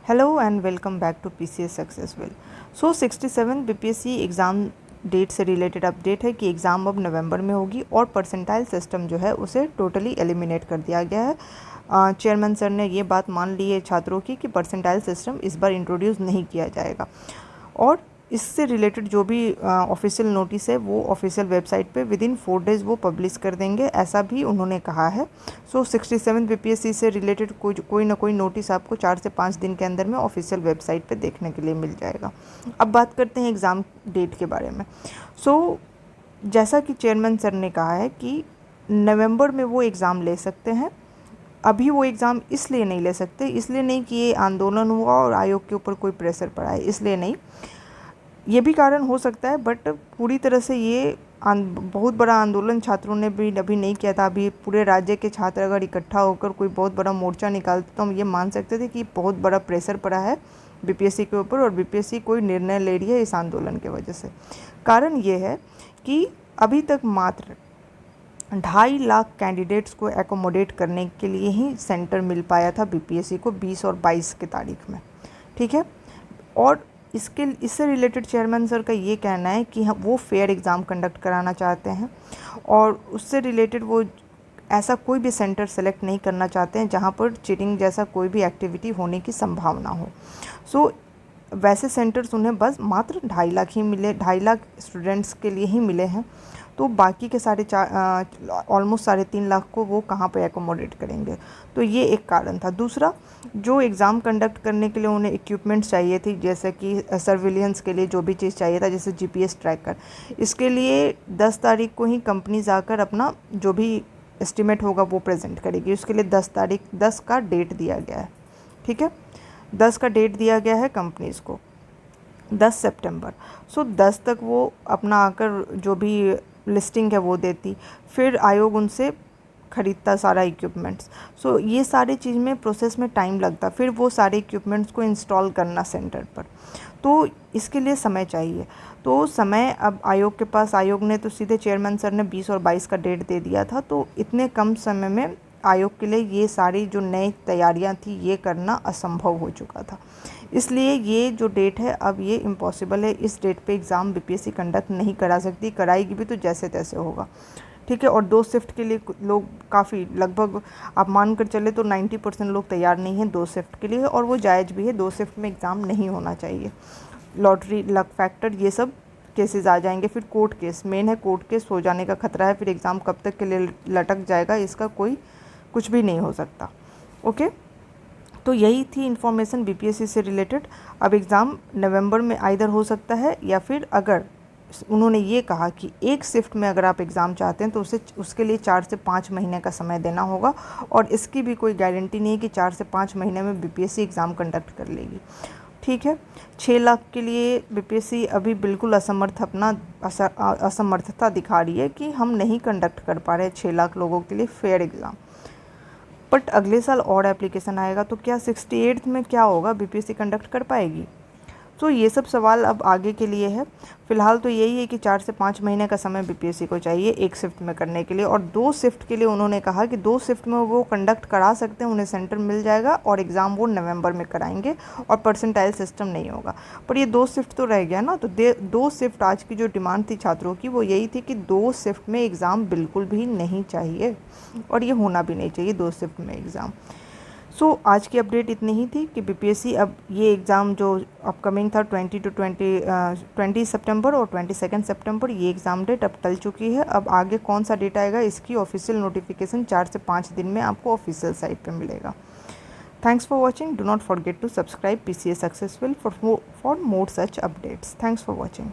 Hello and welcome back to PCS successful. 67 BPSC exam date से related update है कि exam अब नवंबर में होगी और परसेंटाइल सिस्टम जो है उसे टोटली एलिमिनेट कर दिया गया है। चेयरमैन सर ने ये बात मान ली है छात्रों की कि परसेंटाइल सिस्टम इस बार इंट्रोड्यूस नहीं किया जाएगा और इससे रिलेटेड जो भी ऑफिशियल नोटिस है वो ऑफिशियल वेबसाइट पे विद इन 4 डेज़ वो पब्लिश कर देंगे, ऐसा भी उन्होंने कहा है। 67 BPSC से रिलेटेड कोई ना कोई नोटिस आपको 4 से 5 दिन के अंदर में ऑफिशियल वेबसाइट पे देखने के लिए मिल जाएगा। अब बात करते हैं एग्ज़ाम डेट के बारे में। जैसा कि चेयरमैन सर ने कहा है कि नवंबर में वो एग्ज़ाम ले सकते हैं। अभी वो एग्ज़ाम इसलिए नहीं ले सकते, इसलिए नहीं कि ये आंदोलन हुआ और आयोग के ऊपर कोई प्रेशर पड़ा है, इसलिए नहीं, ये भी कारण हो सकता है, बट पूरी तरह से ये बहुत बड़ा आंदोलन छात्रों ने भी अभी नहीं किया था। अभी पूरे राज्य के छात्र अगर इकट्ठा होकर कोई बहुत बड़ा मोर्चा निकालते तो हम ये मान सकते थे कि बहुत बड़ा प्रेशर पड़ा है BPSC के ऊपर और BPSC कोई निर्णय ले रही है इस आंदोलन की वजह से। कारण ये है कि अभी तक मात्र 2.5 लाख कैंडिडेट्स को एकोमोडेट करने के लिए ही सेंटर मिल पाया था BPSC को 20 और 22 की तारीख में, ठीक है। और इससे रिलेटेड चेयरमैन सर का ये कहना है कि वो फेयर एग्ज़ाम कंडक्ट कराना चाहते हैं और उससे रिलेटेड वो ऐसा कोई भी सेंटर सेलेक्ट नहीं करना चाहते हैं जहां पर चीटिंग जैसा कोई भी एक्टिविटी होने की संभावना हो। वैसे सेंटर्स उन्हें बस मात्र 2.5 लाख ही मिले, 2.5 लाख स्टूडेंट्स के लिए ही मिले हैं, तो बाकी के ऑलमोस्ट 3.5 लाख को वो कहाँ पे एकोमोडेट करेंगे। तो ये एक कारण था। दूसरा, जो एग्ज़ाम कंडक्ट करने के लिए उन्हें इक्विपमेंट्स चाहिए थी, जैसे कि सर्विलियंस के लिए जो भी चीज़ चाहिए था, जैसे GPS ट्रैकर, इसके लिए 10 तारीख को ही कंपनीज आकर अपना जो भी एस्टिमेट होगा वो प्रेजेंट करेगी। उसके लिए 10 का डेट दिया गया है, ठीक है। 10 का डेट दिया गया है कंपनीज़ को, 10 सितंबर। 10 तक वो अपना आकर जो भी लिस्टिंग है वो देती, फिर आयोग उनसे ख़रीदता सारा इक्विपमेंट्स। ये सारी चीज़ में प्रोसेस में टाइम लगता, फिर वो सारे इक्विपमेंट्स को इंस्टॉल करना सेंटर पर, तो इसके लिए समय चाहिए। तो समय अब आयोग के पास, आयोग ने तो सीधे चेयरमैन सर ने 20 और 22 का डेट दे दिया था, तो इतने कम समय में आयोग के लिए ये सारी जो नई तैयारियां थी ये करना असंभव हो चुका था। इसलिए ये जो डेट है अब ये इम्पॉसिबल है, इस डेट पे एग्ज़ाम BPSC कंडक्ट नहीं करा सकती, कराएगी भी तो जैसे तैसे होगा, ठीक है। और 2 शिफ्ट के लिए लोग काफ़ी, लगभग आप मान कर चले तो 90% लोग तैयार नहीं हैं 2 शिफ्ट के लिए, और वो जायज़ भी है। 2 शिफ्ट में एग्ज़ाम नहीं होना चाहिए। लॉटरी, लक फैक्टर, ये सब केसेस आ जाएंगे। फिर कोर्ट केस, मेन है कोर्ट केस हो जाने का खतरा है, फिर एग्ज़ाम कब तक के लिए लटक जाएगा इसका कोई कुछ भी नहीं हो सकता। ओके, तो यही थी इन्फॉर्मेशन BPSC से रिलेटेड। अब एग्ज़ाम नवंबर में आइदर हो सकता है, या फिर अगर उन्होंने ये कहा कि एक शिफ्ट में अगर आप एग्ज़ाम चाहते हैं तो उसके लिए 4 से 5 महीने का समय देना होगा, और इसकी भी कोई गारंटी नहीं है कि 4 से 5 महीने में BPSC एग्ज़ाम कंडक्ट कर लेगी, ठीक है। 6 लाख के लिए BPSC अभी बिल्कुल असमर्थता दिखा रही है कि हम नहीं कंडक्ट कर पा रहे 6 लाख लोगों के लिए फेयर एग्ज़ाम। बट अगले साल और एप्लीकेशन आएगा तो क्या 68th में क्या होगा, BPSC कंडक्ट कर पाएगी? ये सब सवाल अब आगे के लिए है। फ़िलहाल तो यही है कि 4 से 5 महीने का समय BPSC को चाहिए एक शिफ्ट में करने के लिए, और 2 शिफ्ट के लिए उन्होंने कहा कि 2 शिफ्ट में वो कंडक्ट करा सकते हैं, उन्हें सेंटर मिल जाएगा और एग्ज़ाम वो नवंबर में कराएंगे और परसेंटाइल सिस्टम नहीं होगा। पर ये 2 शिफ्ट तो रह गया ना, तो 2 शिफ्ट, आज की जो डिमांड थी छात्रों की वो यही थी कि 2 शिफ्ट में एग्ज़ाम बिल्कुल भी नहीं चाहिए, और ये होना भी नहीं चाहिए 2 शिफ्ट में एग्ज़ाम। आज की अपडेट इतनी ही थी कि BPSC अब ये एग्ज़ाम जो अपकमिंग था 20 सितंबर और 22 सितंबर, ये एग्ज़ाम डेट अब टल चुकी है। अब आगे कौन सा डेट आएगा इसकी ऑफिशियल नोटिफिकेशन 4 से 5 दिन में आपको ऑफिशियल साइट पे मिलेगा। Thanks for watching. Do not forget to subscribe PCS successful for more such updates. Thanks for watching.